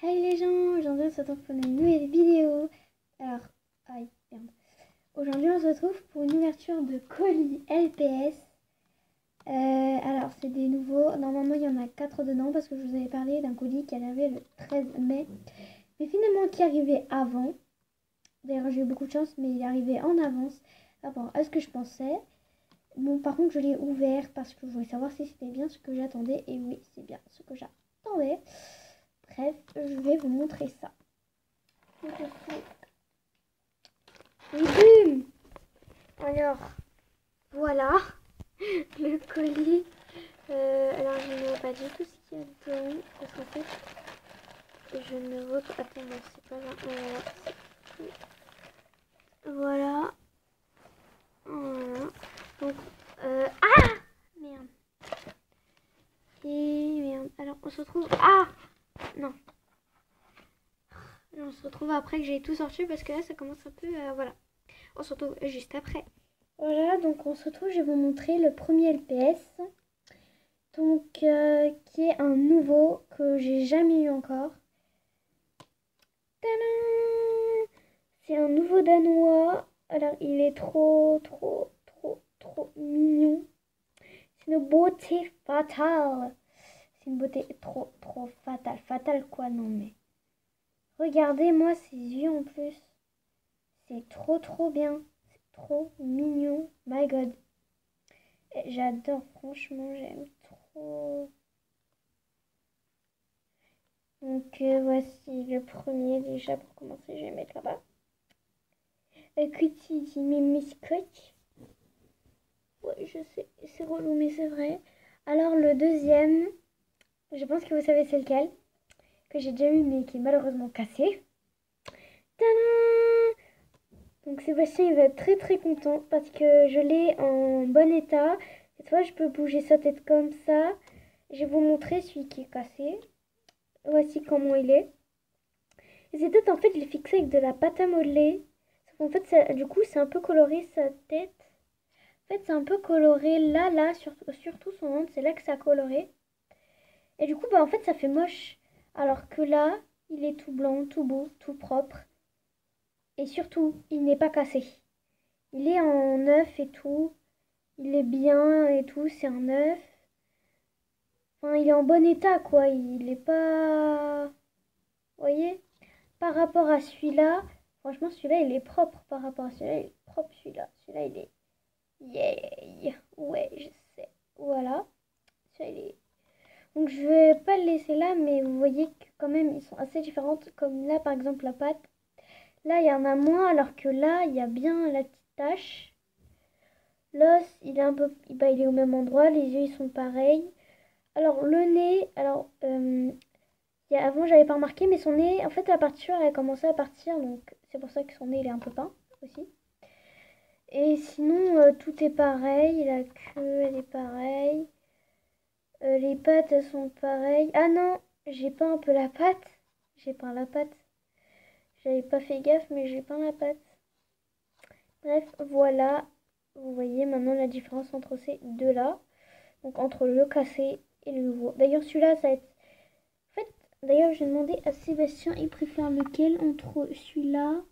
Hey les gens, aujourd'hui on se retrouve pour une nouvelle vidéo. Alors, aïe, merde. Aujourd'hui on se retrouve pour une ouverture de colis LPS. Alors c'est des nouveaux, normalement il y en a 4 dedans parce que je vous avais parlé d'un colis qui arrivait le 13 mai. Mais finalement qui arrivait avant. D'ailleurs j'ai eu beaucoup de chance mais il est arrivé en avance par rapport à ce que je pensais. Bon par contre je l'ai ouvert parce que je voulais savoir si c'était bien ce que j'attendais. Et oui c'est bien ce que j'attendais. Bref, je vais vous montrer ça. Et boum! Alors, voilà le colis. Alors, je ne vois pas du tout ce qu'il y a dedans. Parce qu'en fait, je ne vois pas. Attends, non, c'est pas là. Voilà. Voilà. Donc, ah! Merde. Et merde. Alors, on se retrouve. Ah! Non. On se retrouve après que j'ai tout sorti parce que là, ça commence un peu. Voilà. On se retrouve juste après. Voilà, donc on se retrouve, je vais vous montrer le premier LPS. Donc, qui est un nouveau que j'ai jamais eu encore. Tadam! C'est un nouveau danois. Alors, il est trop mignon. C'est une beauté fatale. C'est une beauté trop fatale. Fatale quoi, non mais. Regardez-moi ses yeux en plus. C'est trop bien. C'est trop mignon. My God. J'adore, franchement, j'aime trop. Donc voici le premier déjà pour commencer, je vais mettre là-bas. Cutie dit Mimi Scotch. Ouais, je sais, c'est relou, mais c'est vrai. Alors le deuxième, je pense que vous savez c'est lequel, que j'ai déjà eu mais qui est malheureusement cassé. Tadam! Donc Sébastien il va être très content parce que je l'ai en bon état. Cette fois je peux bouger sa tête comme ça. Je vais vous montrer celui qui est cassé. Voici comment il est. Et cette tête en fait je l'ai fixé avec de la pâte à modeler. En fait ça, du coup c'est un peu coloré sa tête. En fait c'est un peu coloré là, surtout son ventre, c'est là que ça a coloré. Et du coup bah en fait ça fait moche. Alors que là, il est tout blanc, tout beau, tout propre. Et surtout, il n'est pas cassé. Il est en neuf et tout. Il est bien et tout, c'est un neuf. Enfin, il est en bon état, quoi. Il est pas... Vous voyez? Par rapport à celui-là, franchement, celui-là, il est propre. Par rapport à celui-là, il est propre, celui-là. Celui-là, il est... Yeah! Ouais, je sais. Voilà. Celui-là, il est... Donc, je vais pas le laisser là, mais vous voyez que quand même, ils sont assez différentes. Comme là, par exemple, la pâte. Là, il y en a moins, alors que là, il y a bien la petite tache. L'os, il est un peu... Bah, il est au même endroit. Les yeux, ils sont pareils. Alors, le nez... Alors, avant, j'avais pas remarqué, mais son nez... En fait, la partie elle a commencé à partir. Donc, c'est pour ça que son nez, il est un peu peint aussi. Et sinon, tout est pareil. La queue, elle est pareille. Les pattes, elles sont pareilles. Ah non, j'ai peint un peu la patte. J'ai peint la patte. J'avais pas fait gaffe, mais j'ai peint la patte. Bref, voilà. Vous voyez maintenant la différence entre ces deux-là. Donc entre le cassé et le nouveau. D'ailleurs, celui-là, ça va être... En fait, d'ailleurs, j'ai demandé à Sébastien, il préfère lequel entre celui-là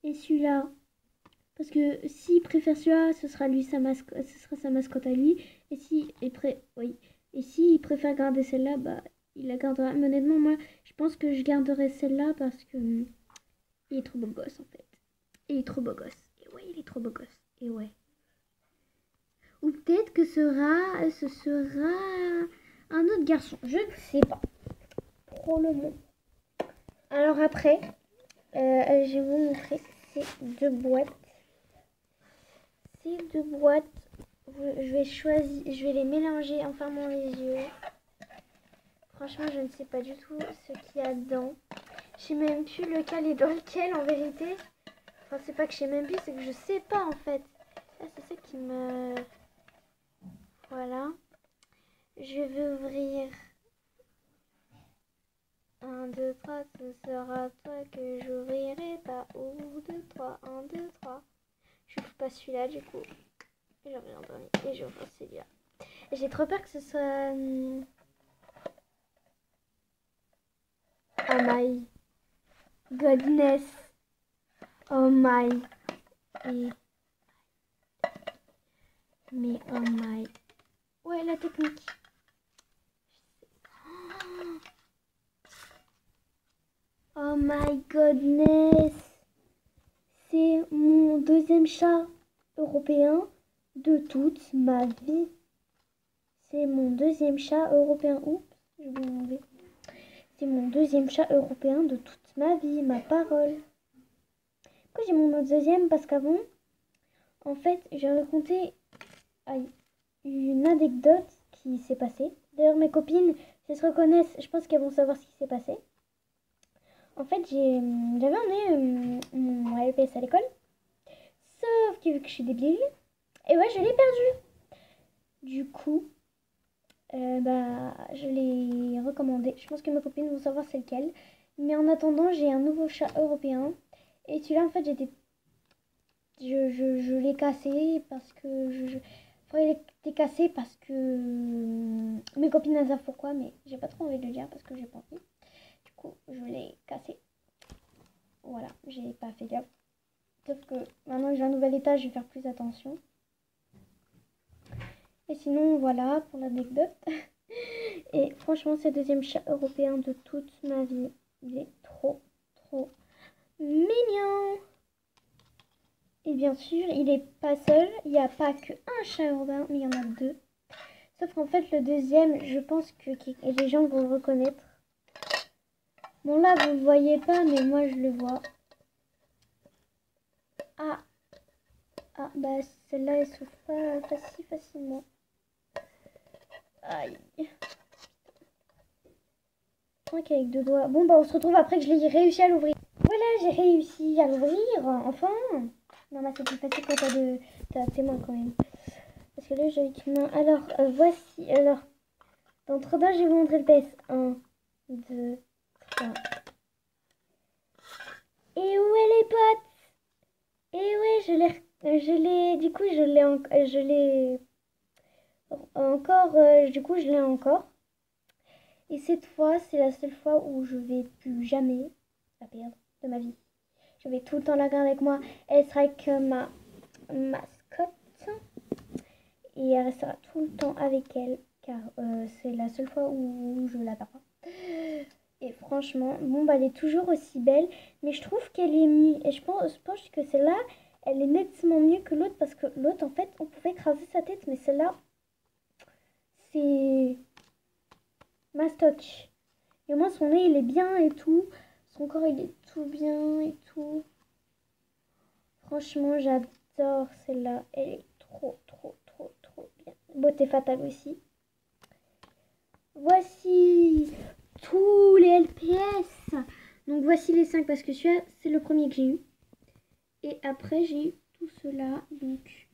et celui-là. Parce que s'il préfère celui-là, ce sera lui ce sera sa mascotte à lui. Et si oui. Et s'il préfère garder celle-là, bah il la gardera. Mais honnêtement, moi, je pense que je garderai celle-là parce que il est trop beau gosse en fait. Il est trop beau gosse. Et ouais, il est trop beau gosse. Et ouais. Ou peut-être que ce sera un autre garçon. Je ne sais pas. Trop le monde. Alors après, je vais vous montrer ces deux boîtes. Ces deux boîtes, je vais les mélanger en fermant les yeux. Franchement, je ne sais pas du tout ce qu'il y a dedans. Je sais même plus lequel est dans lequel en vérité. Enfin, c'est pas que je sais même plus, c'est que je sais pas en fait. Là, c'est ça qui me... Voilà. Je vais ouvrir. 1, 2, 3, ce sera toi que j'ouvrirai pas. 1, 2, 3, 1, 2, 3. Je n'ouvre pas celui-là du coup. J'en ai un dernier et j'ouvre celui-là. J'ai trop peur que ce soit... Oh my goodness. Oh my. Mais oh my. Ouais, la technique. Oh my goodness. C'est mon deuxième chat européen de toute ma vie. C'est mon deuxième chat européen. Oups, je vais m'enlever. C'est mon deuxième chat européen de toute ma vie, ma parole. Pourquoi j'ai mon deuxième? Parce qu'avant, en fait, j'ai raconté une anecdote qui s'est passée. D'ailleurs, mes copines, si elles se reconnaissent, je pense qu'elles vont savoir ce qui s'est passé. En fait, j'avais emmené mon LPS à l'école. Sauf que vu que je suis débile, et ouais, je l'ai perdu. Du coup, je l'ai recommandé. Je pense que mes copines vont savoir c'est lequel. Mais en attendant, j'ai un nouveau chat européen. Et celui-là, en fait, je l'ai cassé parce que il était cassé parce que mes copines elles savent pourquoi, mais j'ai pas trop envie de le dire parce que j'ai pas envie. Du coup, je l'ai cassé. Voilà, j'ai pas fait gaffe. Sauf que maintenant que j'ai un nouvel état, je vais faire plus attention. Et sinon, voilà pour l'anecdote. Et franchement, c'est le deuxième chat européen de toute ma vie. Il est trop, trop mignon. Et bien sûr, il est pas seul. Il n'y a pas qu'un chat européen, mais il y en a deux. Sauf qu'en fait, le deuxième, je pense que les gens vont le reconnaître. Bon, là, vous ne le voyez pas, mais moi, je le vois. Ah, bah, celle-là, elle s'ouvre pas si facilement. Aïe. Ok, avec deux doigts. Bon, bah, on se retrouve après que je l'ai réussi à l'ouvrir. Voilà, j'ai réussi à l'ouvrir, enfin. Non, bah, c'est plus facile quand t'as tes mains quand même. Parce que là, j'ai une main. Alors, voici. Alors, d'entre-deux, je vais vous montrer le PS. 1, 2, 3. Et où est les potes? Et ouais, du coup, je l'ai encore, du coup, je l'ai encore. Et cette fois, c'est la seule fois où je vais plus jamais la perdre de ma vie. Je vais tout le temps la garder avec moi. Elle sera avec ma mascotte. Et elle restera tout le temps avec elle. Car c'est la seule fois où je la perds pas. Et franchement, bon, bah, elle est toujours aussi belle. Mais je trouve qu'elle est mieux. Et je pense que celle-là, elle est nettement mieux que l'autre. Parce que l'autre, en fait, on pouvait écraser sa tête. Mais celle-là, c'est mastoc. Et au moins, son nez, il est bien et tout. Son corps, il est tout bien et tout. Franchement, j'adore celle-là. Elle est trop, trop, trop, trop bien. Beauté fatale aussi. Voici tous les LPS. Donc, voici les 5 parce que celui-là, c'est le premier que j'ai eu. Et après, j'ai eu tout cela. Donc,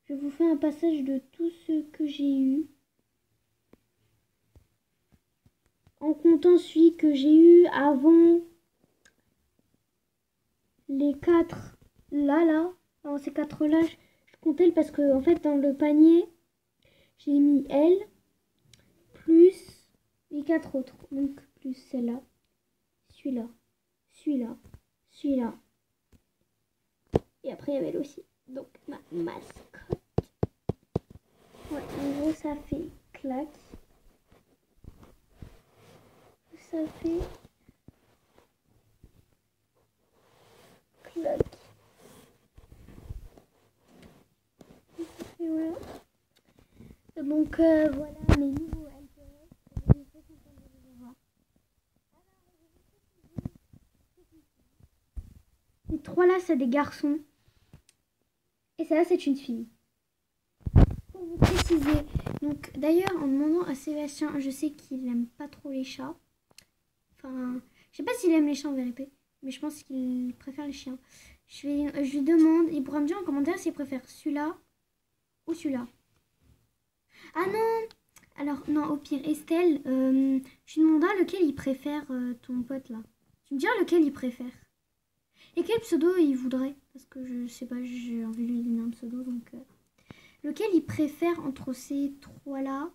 je vous fais un passage de tout ce que j'ai eu. En comptant celui que j'ai eu avant les 4 là. Alors, ces 4 là, je comptais parce que, en fait, dans le panier, j'ai mis elle plus les 4 autres. Donc, plus celle-là, celui-là, celui-là, celui-là. Et après, il y avait elle aussi. Donc, ma mascotte. Ouais, en gros, ça fait clac. Ça fait clac. Et voilà. Donc, voilà mes nouveaux LPS. Je suis très contente de les avoir. Les 3 là, c'est des garçons. Et celle-là, c'est une fille. Pour vous préciser. Donc, d'ailleurs, en demandant à Sébastien, je sais qu'il n'aime pas trop les chats. Enfin, je sais pas s'il aime les chats en vérité. Mais je pense qu'il préfère les chiens. Je lui demande, il pourra me dire en commentaire s'il préfère celui-là ou celui-là. Ah non! Alors, non, au pire, Estelle, tu demanderas lequel il préfère ton pote là. Tu me diras lequel il préfère. Et quel pseudo il voudrait. Parce que je sais pas, j'ai envie de lui donner un pseudo. Donc, lequel il préfère entre ces 3 là.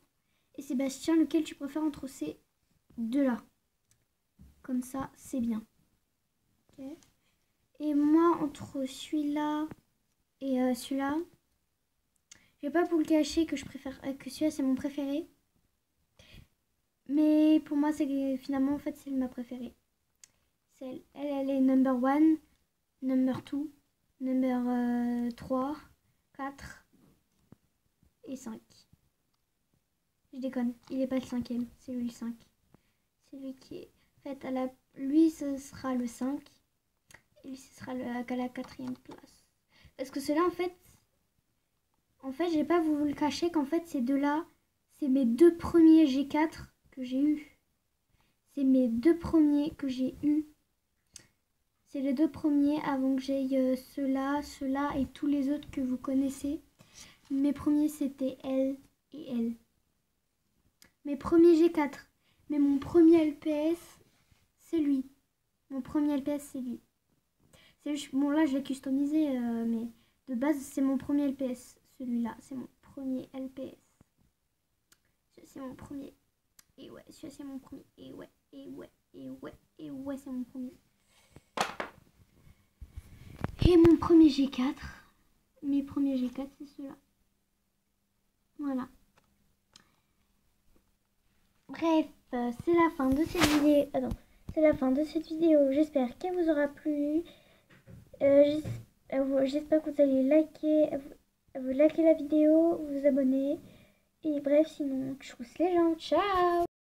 Et Sébastien, lequel tu préfères entre ces 2 là. Comme ça, c'est bien. Okay. Et moi, entre celui-là et celui-là, je vais pas vous le cacher que je préfère que celui-là, c'est mon préféré. Mais pour moi, c'est finalement, en fait, c'est ma préférée. Elle est number 1, number 2, number 3, 4 et 5. Je déconne, il n'est pas le 5e, c'est lui le 5. C'est lui qui est... En fait, lui, ce sera le 5. Et lui, ce sera à la 4e place. Parce que ceux-là, en fait, je vais pas vous le cacher qu'en fait, ces deux-là, c'est mes 2 premiers G4 que j'ai eu. C'est mes 2 premiers que j'ai eu. C'est les 2 premiers avant que j'aille ceux-là et tous les autres que vous connaissez. Mes premiers, c'était L et L. Mes premiers G4. Mais mon premier LPS, c'est lui. Mon premier LPS, c'est lui. Bon, là, je l'ai customisé, mais de base, c'est mon premier LPS. Celui-là, c'est mon premier LPS. C'est mon premier. Et ouais, celui-là, c'est mon premier. Et ouais, et ouais, et ouais, et ouais, c'est mon premier. Et mon premier G4. Mes premiers G4, c'est ceux-là. Voilà. Bref, c'est la fin de cette vidéo. Attends, c'est la fin de cette vidéo. J'espère qu'elle vous aura plu. J'espère que vous allez liker, vous liker la vidéo, vous abonner. Et bref, sinon, tchuss les gens. Ciao!